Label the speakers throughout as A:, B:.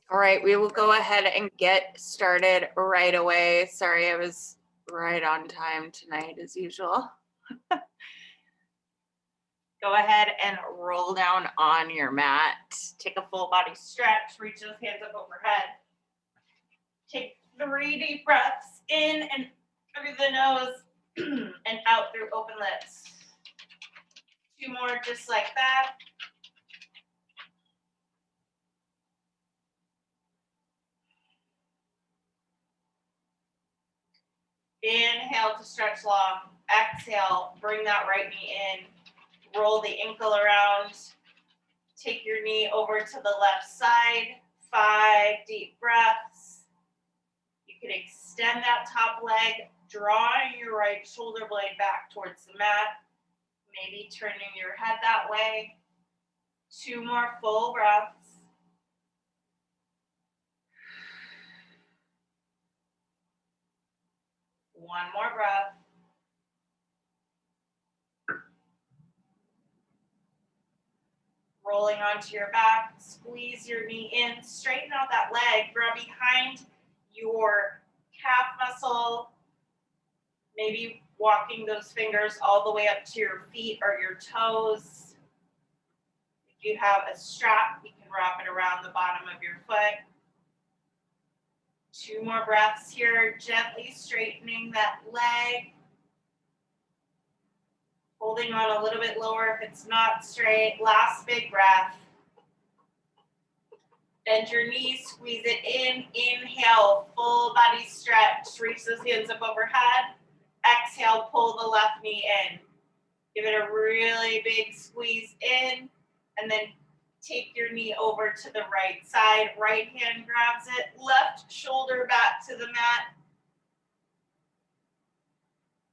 A: All right, we will go ahead and get started right away. Sorry, I was right on time tonight as usual. Go ahead and roll down on your mat. Take a full body stretch, reach those hands up overhead. Take 3 deep breaths in and through the nose and out through open lips. 2 more just like that. Inhale to stretch long. Exhale, bring that right knee in. Roll the ankle around. Take your knee over to the left side. 5 deep breaths. You can extend that top leg, drawing your right shoulder blade back towards the mat. Maybe turning your head that way. 2 more full breaths. One more breath. Rolling onto your back, squeeze your knee in, straighten out that leg, grab behind your calf muscle, maybe walking those fingers all the way up to your feet or your toes. If you have a strap, you can wrap it around the bottom of your foot. 2 more breaths here, gently straightening that leg. Holding on a little bit lower if it's not straight. Last big breath. Bend your knees, squeeze it in. Inhale, full body stretch. Reach those hands up overhead. Exhale, pull the left knee in. Give it a really big squeeze in, and then take your knee over to the right side. Right hand grabs it, left shoulder back to the mat.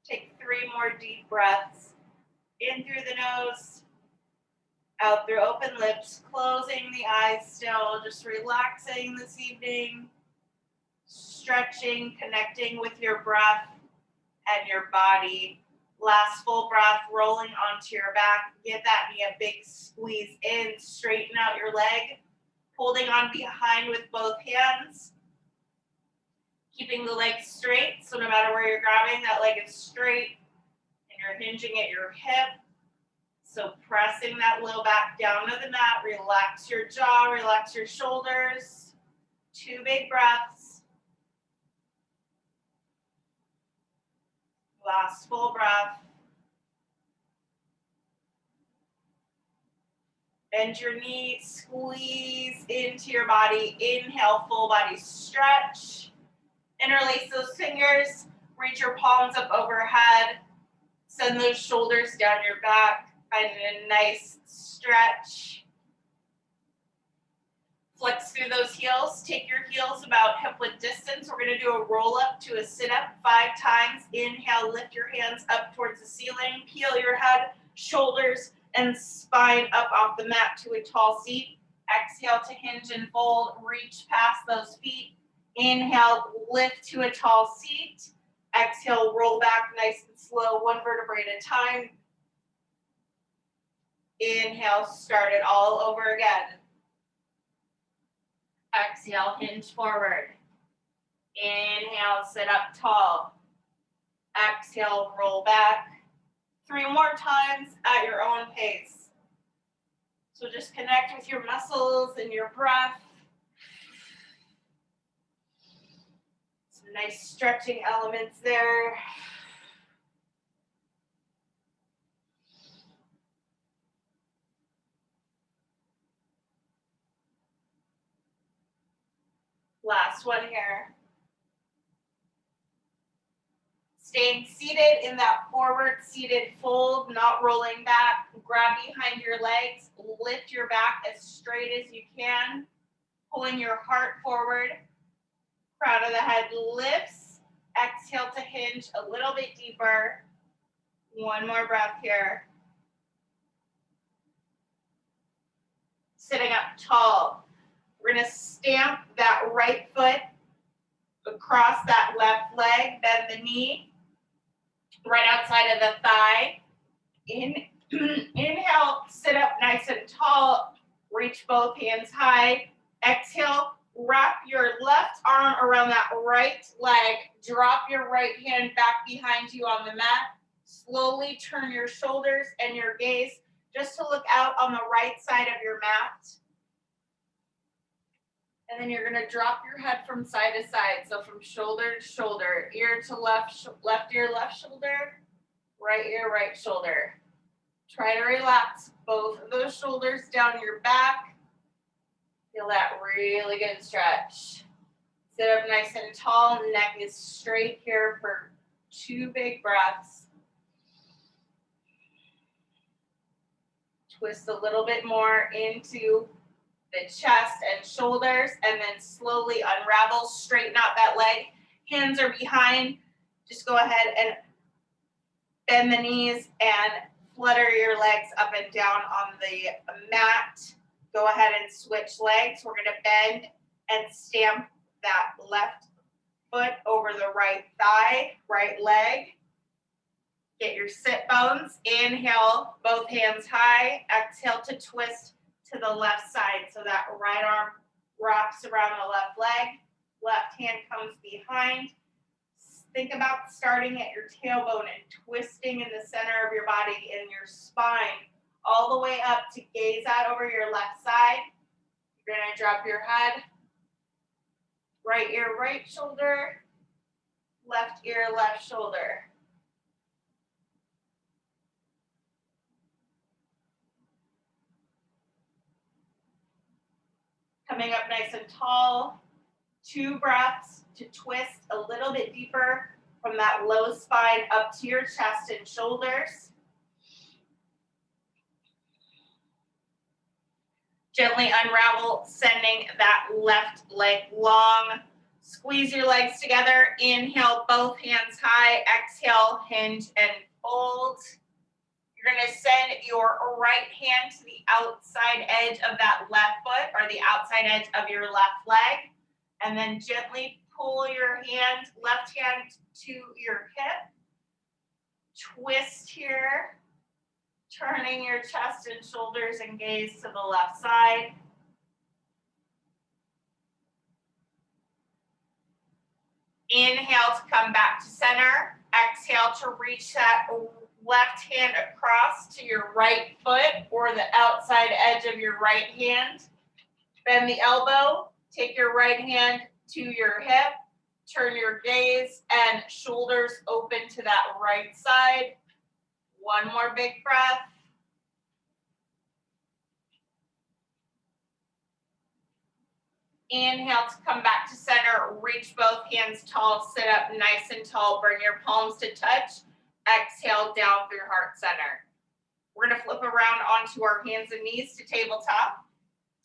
A: Take 3 more deep breaths. In through the nose, out through open lips, closing the eyes still, just relaxing this evening, stretching, connecting with your breath and your body. Last full breath, rolling onto your back. Give that knee a big squeeze in, straighten out your leg, holding on behind with both hands, keeping the leg straight, so no matter where you're grabbing, that leg is straight. You're hinging at your hip, so pressing that low back down to the mat. Relax your jaw, relax your shoulders. 2 big breaths. Last full breath. Bend your knee, squeeze into your body. Inhale, full body stretch. Interlace those fingers, reach your palms up overhead. Send those shoulders down your back, find a nice stretch. Flex through those heels. Take your heels about hip width distance. We're going to do a roll up to a sit up 5 times. Inhale, lift your hands up towards the ceiling. Peel your head, shoulders, and spine up off the mat to a tall seat. Exhale to hinge and fold. Reach past those feet. Inhale, lift to a tall seat. Exhale, roll back nice and slow, 1 vertebrae at a time. Inhale, start it all over again. Exhale, hinge forward. Inhale, sit up tall. Exhale, roll back. 3 more times at your own pace. So just connect with your muscles and your breath. Some nice stretching elements there. Last one here. Staying seated in that forward seated fold, not rolling back. Grab behind your legs, lift your back as straight as you can, pulling your heart forward. Crown of the head lifts. Exhale to hinge a little bit deeper. 1 more breath here. Sitting up tall. We're going to stamp that right foot across that left leg, bend the knee, right outside of the thigh. Inhale, sit up nice and tall. Reach both hands high. Exhale, wrap your left arm around that right leg. Drop your right hand back behind you on the mat. Slowly turn your shoulders and your gaze just to look out on the right side of your mat. And then you're gonna drop your head from side to side. So from shoulder to shoulder, ear to left, left ear, left shoulder, right ear, right shoulder. Try to relax both of those shoulders down your back. Feel that really good stretch. Sit up nice and tall, neck is straight here for 2 big breaths. Twist a little bit more into the chest and shoulders, and then slowly unravel, straighten out that leg. Hands are behind. Just go ahead and bend the knees and flutter your legs up and down on the mat. Go ahead and switch legs. We're going to bend and stamp that left foot over the right thigh, right leg. Get your sit bones. Inhale, both hands high. Exhale to twist to the left side. So that right arm wraps around the left leg. Left hand comes behind. Think about starting at your tailbone and twisting in the center of your body and your spine all the way up to gaze out over your left side. You're going to drop your head. Right ear, right shoulder. Left ear, left shoulder. Coming up nice and tall. 2 breaths to twist a little bit deeper from that low spine up to your chest and shoulders. Gently unravel, sending that left leg long. Squeeze your legs together. Inhale, both hands high. Exhale, hinge and fold. You're going to send your right hand to the outside edge of that left foot or the outside edge of your left leg. And then gently pull your hand, left hand to your hip. Twist here, turning your chest and shoulders and gaze to the left side. Inhale to come back to center. Exhale to reach that left hand across to your right foot or the outside edge of your right hand. Bend the elbow. Take your right hand to your hip, turn your gaze and shoulders open to that right side. One more big breath. Inhale to come back to center, reach both hands tall, sit up nice and tall, bring your palms to touch. Exhale down through heart center. We're gonna flip around onto our hands and knees to tabletop.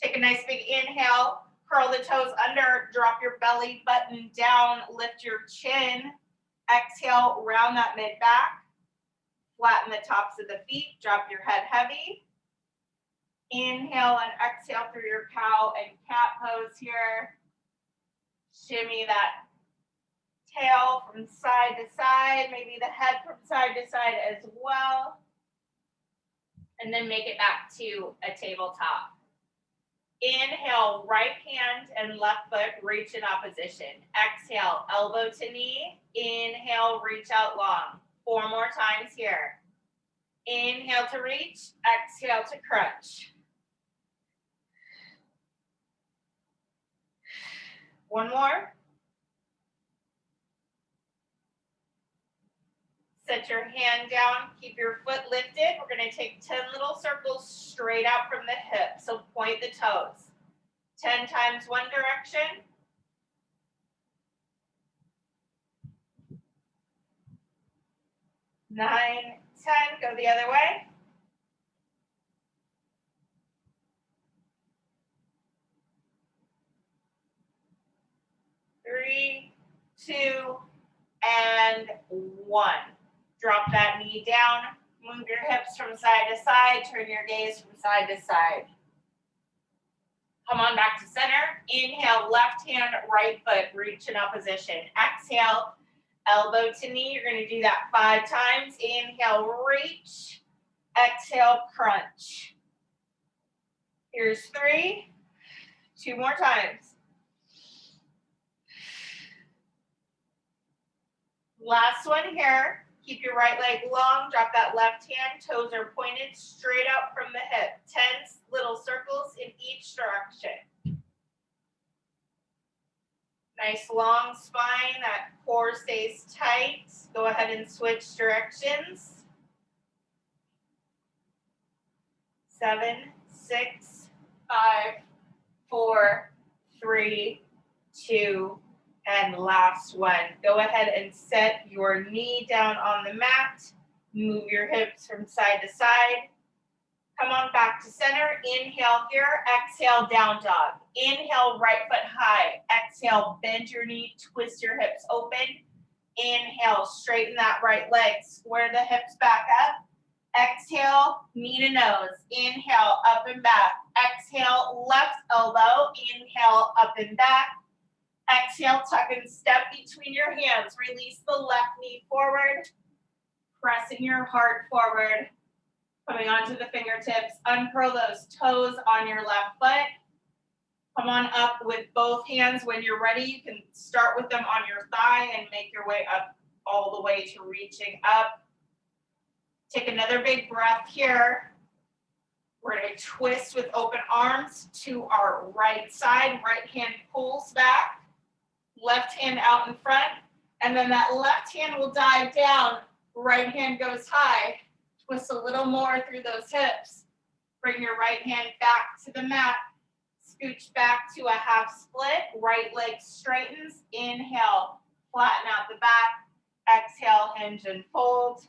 A: Take a nice big inhale, curl the toes under, drop your belly button down, lift your chin. Exhale, round that mid back. Flatten the tops of the feet, drop your head heavy. Inhale and exhale through your cow and cat pose here. Shimmy that tail from side to side, maybe the head from side to side as well. And then make it back to a tabletop. Inhale, right hand and left foot reach in opposition. Exhale, elbow to knee. Inhale, reach out long. 4 more times here. Inhale to reach, exhale to crunch. 1 more. Set your hand down, keep your foot lifted. We're going to take 10 little circles straight out from the hip. So point the toes. 10 times one direction. 9, 10, go the other way. 3, 2, and 1. Drop that knee down, move your hips from side to side, turn your gaze from side to side. Come on back to center. Inhale, left hand, right foot, reach in opposition. Exhale, elbow to knee. You're going to do that 5 times. Inhale, reach. Exhale, crunch. Here's 3. 2 more times. Last one here. Keep your right leg long. Drop that left hand. Toes are pointed straight out from the hip. 10 little circles in each direction. Nice long spine. That core stays tight. Go ahead and switch directions. 7, 6, 5, 4, 3, 2, and last one. Go ahead and set your knee down on the mat. Move your hips from side to side. Come on back to center. Inhale here. Exhale, down dog. Inhale, right foot high. Exhale, bend your knee, twist your hips open. Inhale, straighten that right leg. Square the hips back up. Exhale, knee to nose. Inhale, up and back. Exhale, left elbow. Inhale, up and back. Exhale, tuck and step between your hands. Release the left knee forward. Pressing your heart forward. Coming onto the fingertips. Uncurl those toes on your left foot. Come on up with both hands. When you're ready, you can start with them on your thigh and make your way up all the way to reaching up. Take another big breath here. We're going to twist with open arms to our right side. Right hand pulls back. Left hand out in front. And then that left hand will dive down. Right hand goes high. Twist a little more through those hips. Bring your right hand back to the mat. Scooch back to a half split. Right leg straightens. Inhale, flatten out the back. Exhale, hinge and fold.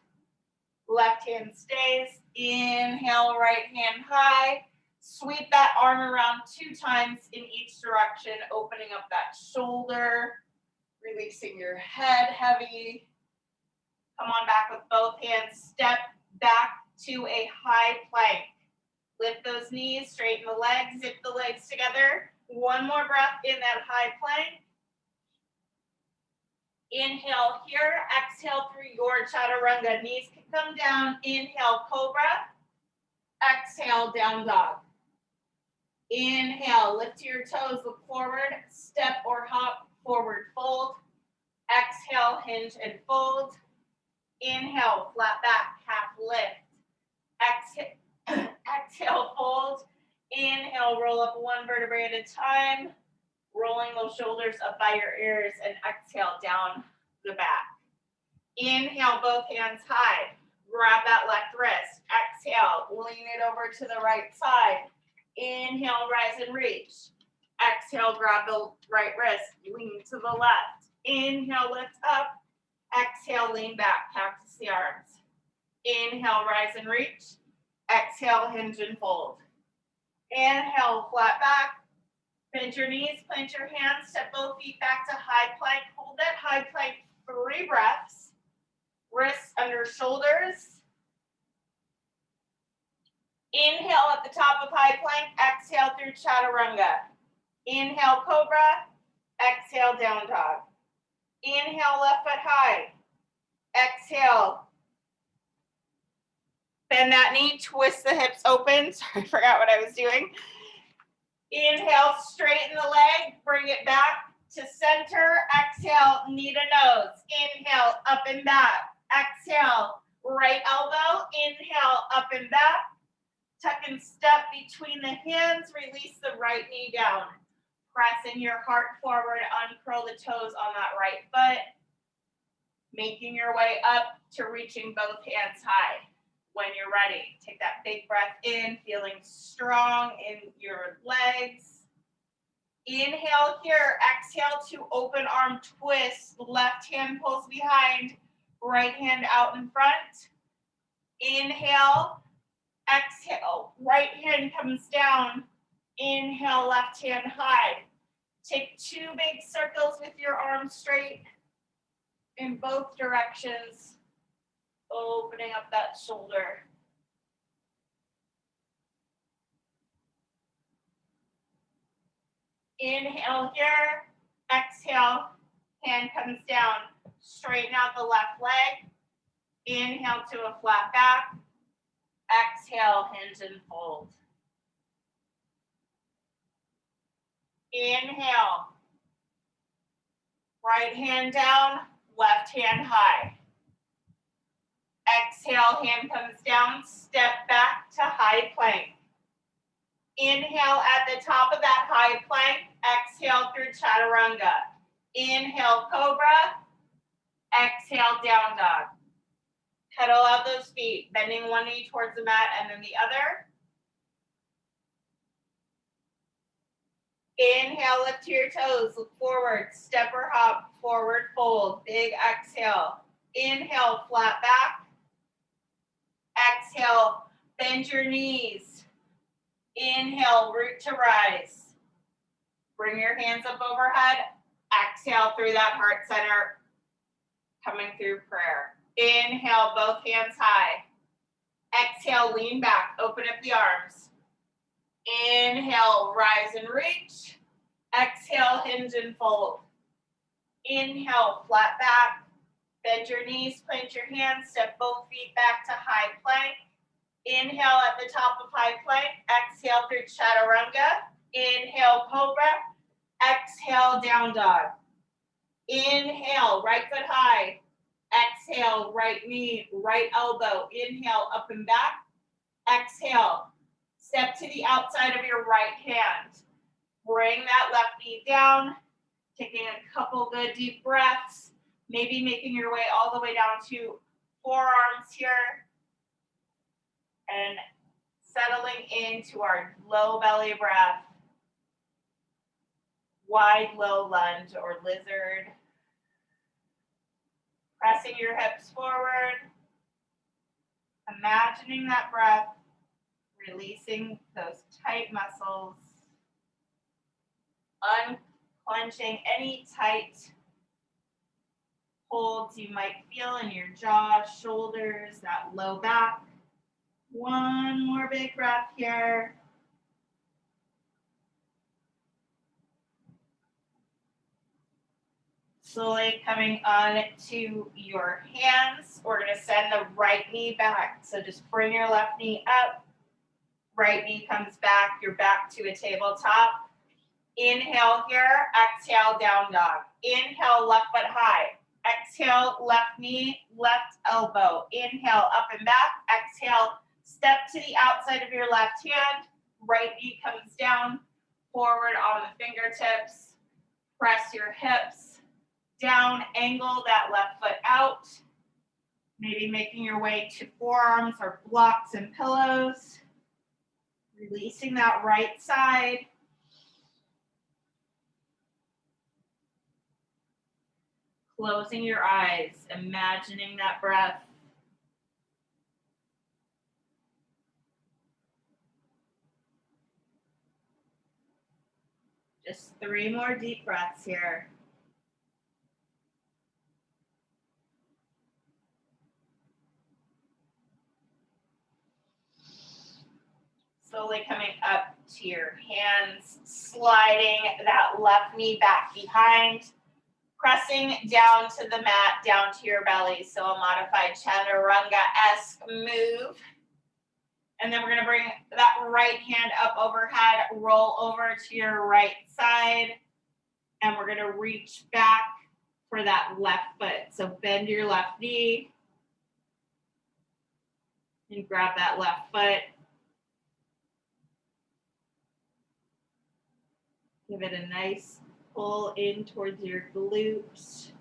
A: Left hand stays. Inhale, right hand high. Sweep that arm around 2 times in each direction, opening up that shoulder, releasing your head heavy. Come on back with both hands. Step back to a high plank. Lift those knees, straighten the legs, zip the legs together. One more breath in that high plank. Inhale here, exhale through your chaturanga. Knees can come down. Inhale, cobra. Exhale, down dog. Inhale, lift your toes, look forward, step or hop, forward fold. Exhale, hinge and fold. Inhale, flat back, half lift. Exhale, fold. Inhale, roll up 1 vertebrae at a time. Rolling those shoulders up by your ears and exhale down the back. Inhale, both hands high. Grab that left wrist. Exhale, lean it over to the right side. Inhale, rise and reach. Exhale, grab the right wrist. Lean to the left. Inhale, lift up. Exhale, lean back. Cactus the arms. Inhale, rise and reach. Exhale, hinge and fold. Inhale, flat back. Bend your knees, plant your hands, step both feet back to high plank. Hold that high plank 3 breaths. Wrists under shoulders. Inhale at the top of high plank. Exhale through chaturanga. Inhale, cobra. Exhale, down dog. Inhale, left foot high. Exhale. Bend that knee, twist the hips open. Sorry, I forgot what I was doing. Inhale, straighten the leg, bring it back to center. Exhale, knee to nose. Inhale, up and back. Exhale, right elbow. Inhale, up and back. Tuck and step between the hands. Release the right knee down. Pressing your heart forward. Uncurl the toes on that right foot. Making your way up to reaching both hands high. When you're ready, take that big breath in, feeling strong in your legs. Inhale here, exhale to open arm twist. Left hand pulls behind, right hand out in front. Inhale, exhale, right hand comes down. Inhale, left hand high. Take 2 big circles with your arms straight in both directions. Opening up that shoulder. Inhale here. Exhale. Hand comes down. Straighten out the left leg. Inhale to a flat back. Exhale, hinge and fold. Inhale. Right hand down, left hand high. Exhale, hand comes down, step back to high plank. Inhale at the top of that high plank, exhale through chaturanga. Inhale, cobra, exhale, down dog. Pedal out those feet, bending one knee towards the mat and then the other. Inhale, lift to your toes, look forward, step or hop, forward fold, big exhale. Inhale, flat back. Exhale, bend your knees. Inhale, root to rise. Bring your hands up overhead. Exhale through that heart center, coming through prayer. Inhale, both hands high. Exhale, lean back, open up the arms. Inhale, rise and reach. Exhale, hinge and fold. Inhale, flat back. Bend your knees, plant your hands, step both feet back to high plank. Inhale at the top of high plank. Exhale through chaturanga. Inhale, cobra. Exhale, down dog. Inhale, right foot high. Exhale, right knee, right elbow. Inhale, up and back. Exhale, step to the outside of your right hand. Bring that left knee down, taking a couple good deep breaths, maybe making your way all the way down to forearms here, and settling into our low belly breath, wide low lunge or lizard. Pressing your hips forward, imagining that breath, releasing those tight muscles, unclenching any tight holds you might feel in your jaw, shoulders, that low back. One more big breath here. Slowly coming on to your hands. We're going to send the right knee back. So just bring your left knee up. Right knee comes back. You're back to a tabletop. Inhale here. Exhale, down dog. Inhale, left foot high. Exhale, left knee, left elbow. Inhale, up and back. Exhale, step to the outside of your left hand. Right knee comes down. Forward on the fingertips. Press your hips down, angle that left foot out. Maybe making your way to forearms or blocks and pillows. Releasing that right side. Closing your eyes, imagining that breath. Just 3 more deep breaths here. Slowly coming up to your hands, sliding that left knee back behind, pressing down to the mat, down to your belly. So a modified chaturanga-esque move. And then we're going to bring that right hand up overhead, roll over to your right side, and we're going to reach back for that left foot. So bend your left knee and grab that left foot. Give it a nice pull in towards your glutes.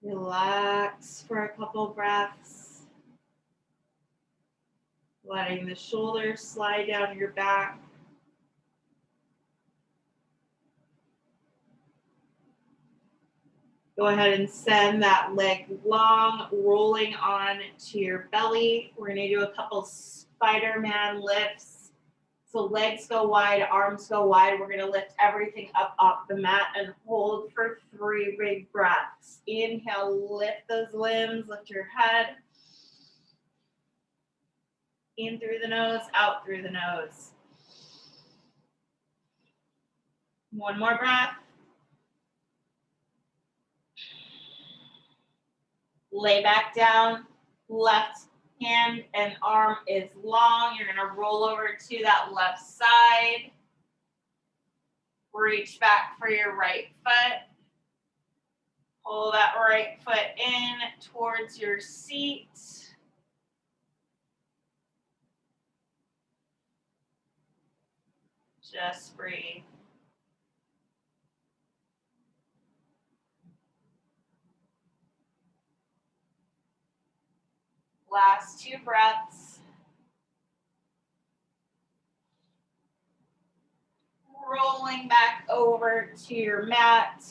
A: Relax for a couple breaths. Letting the shoulders slide down your back. Go ahead and send that leg long, rolling on to your belly. We're going to do a couple Spider-Man lifts. So legs go wide, arms go wide. We're going to lift everything up off the mat and hold for 3 big breaths. Inhale, lift those limbs, lift your head. In through the nose, out through the nose. One more breath. Lay back down, left hand and arm is long. You're going to roll over to that left side. Reach back for your right foot. Pull that right foot in towards your seat. Just breathe. Last 2 breaths. Rolling back over to your mat.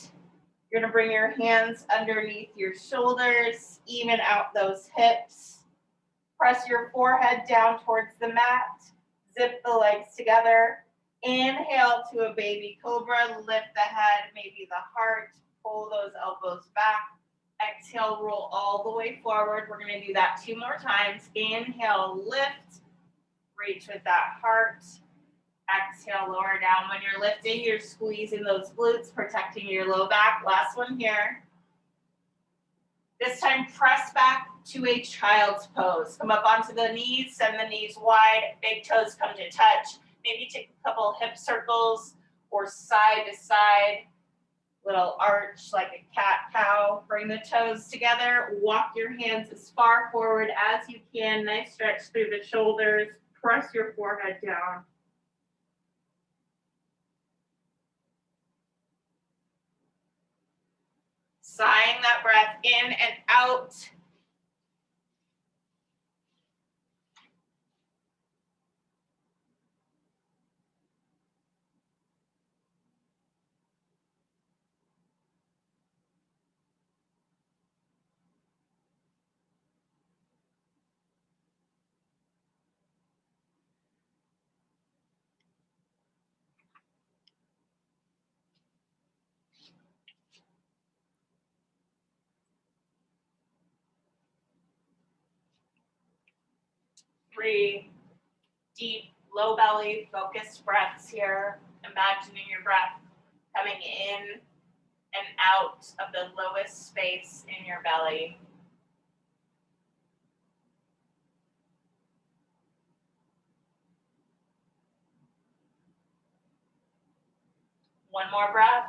A: You're going to bring your hands underneath your shoulders, even out those hips. Press your forehead down towards the mat. Zip the legs together. Inhale to a baby cobra. Lift the head, maybe the heart. Pull those elbows back. Exhale, roll all the way forward. We're going to do that 2 more times. Inhale, lift. Reach with that heart. Exhale, lower down. When you're lifting, you're squeezing those glutes, protecting your low back. Last one here. This time, press back to a child's pose. Come up onto the knees, send the knees wide, big toes come to touch. Maybe take a couple hip circles or side to side, little arch like a cat-cow. Bring the toes together, walk your hands as far forward as you can. Nice stretch through the shoulders. Press your forehead down. Sighing that breath in and out. Three deep, low belly, focused breaths here. Imagining your breath coming in and out of the lowest space in your belly. One more breath.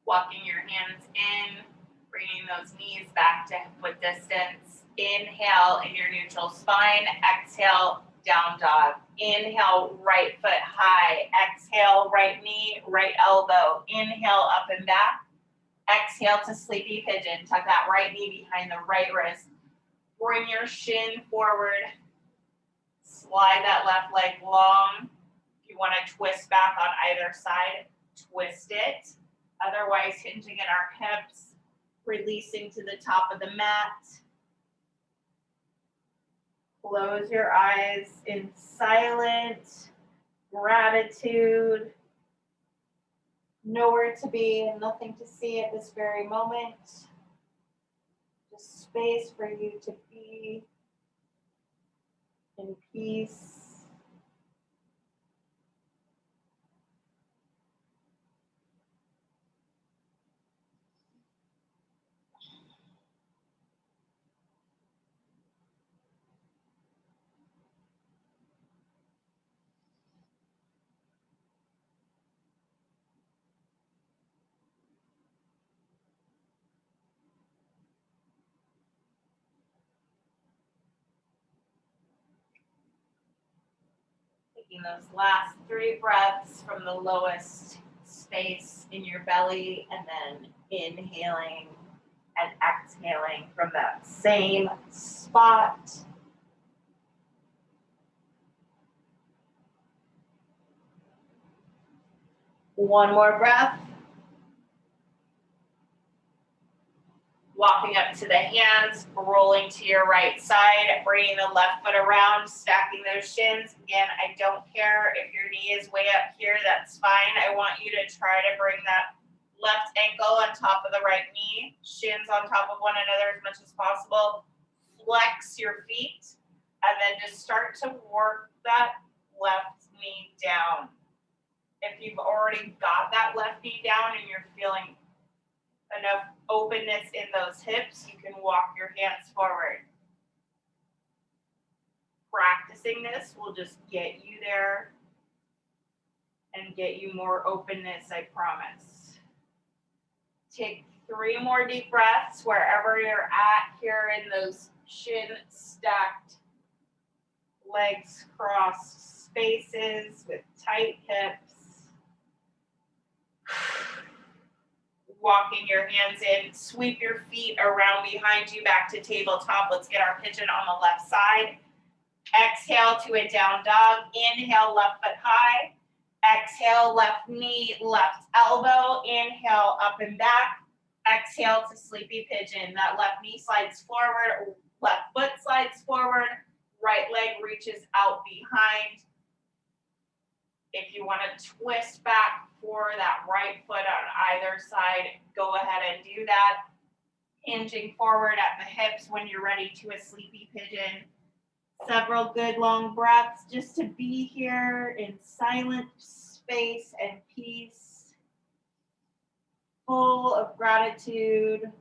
A: Walking your hands in, bringing those knees back to hip width distance. Inhale in your neutral spine. Exhale, down dog. Inhale, right foot high. Exhale, right knee, right elbow. Inhale, up and back. Exhale to sleepy pigeon. Tuck that right knee behind the right wrist. Bring your shin forward. Slide that left leg long. If you want to twist back on either side, twist it. Otherwise, hinging in our hips, releasing to the top of the mat. Close your eyes in silent gratitude. Nowhere to be and nothing to see at this very moment. Just space for you to be in peace. Taking those last 3 breaths from the lowest space in your belly, and then inhaling and exhaling from that same spot. One more breath. Walking up to the hands, rolling to your right side, bringing the left foot around, stacking those shins. Again, I don't care if your knee is way up here, that's fine. I want you to try to bring that left ankle on top of the right knee, shins on top of one another as much as possible. Flex your feet, and then just start to work that left knee down. If you've already got that left knee down and you're feeling enough openness in those hips, you can walk your hands forward. Practicing this will just get you there and get you more openness, I promise. Take 3 more deep breaths wherever you're at here in those shin stacked, legs crossed spaces with tight hips. Walking your hands in, sweep your feet around behind you back to tabletop. Let's get our pigeon on the left side. Exhale to a down dog. Inhale, left foot high. Exhale, left knee, left elbow. Inhale, up and back. Exhale to sleepy pigeon. That left knee slides forward, left foot slides forward, right leg reaches out behind. If you want to twist back for that right foot on either side, go ahead and do that. Hinging forward at the hips when you're ready to a sleepy pigeon. Several good long breaths just to be here in silent space and peace, full of gratitude.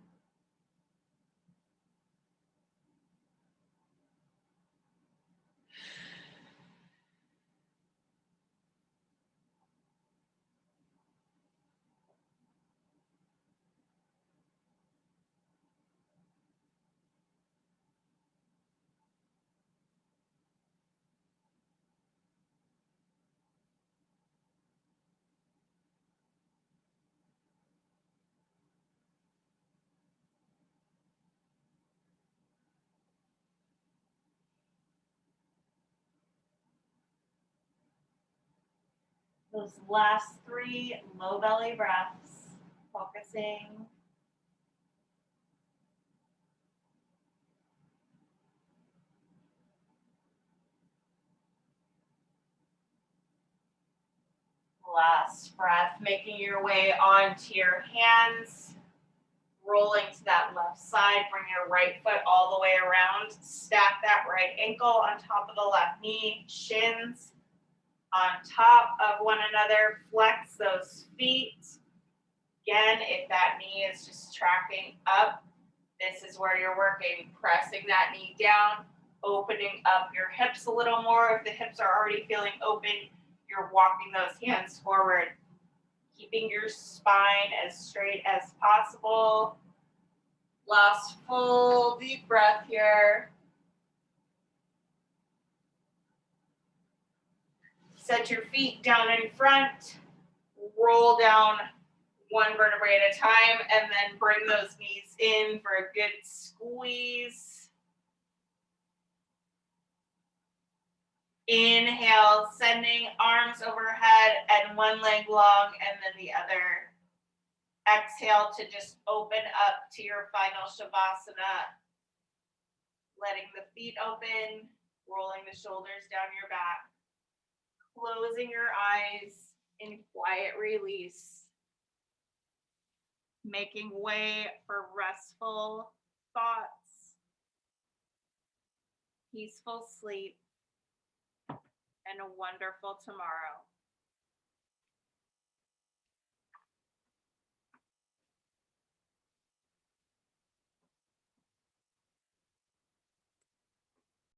A: Those last 3 low belly breaths, focusing. Last breath, making your way onto your hands, rolling to that left side, bring your right foot all the way around, stack that right ankle on top of the left knee, shins on top of one another, flex those feet. Again, if that knee is just tracking up, this is where you're working, pressing that knee down, opening up your hips a little more. If the hips are already feeling open, you're walking those hands forward, keeping your spine as straight as possible. Last full deep breath here. Set your feet down in front, roll down one vertebrae at a time, and then bring those knees in for a good squeeze. Inhale, sending arms overhead and one leg long and then the other. Exhale to just open up to your final Shavasana. Letting the feet open, rolling the shoulders down your back. Closing your eyes in quiet release. Making way for restful thoughts, peaceful sleep, and a wonderful tomorrow.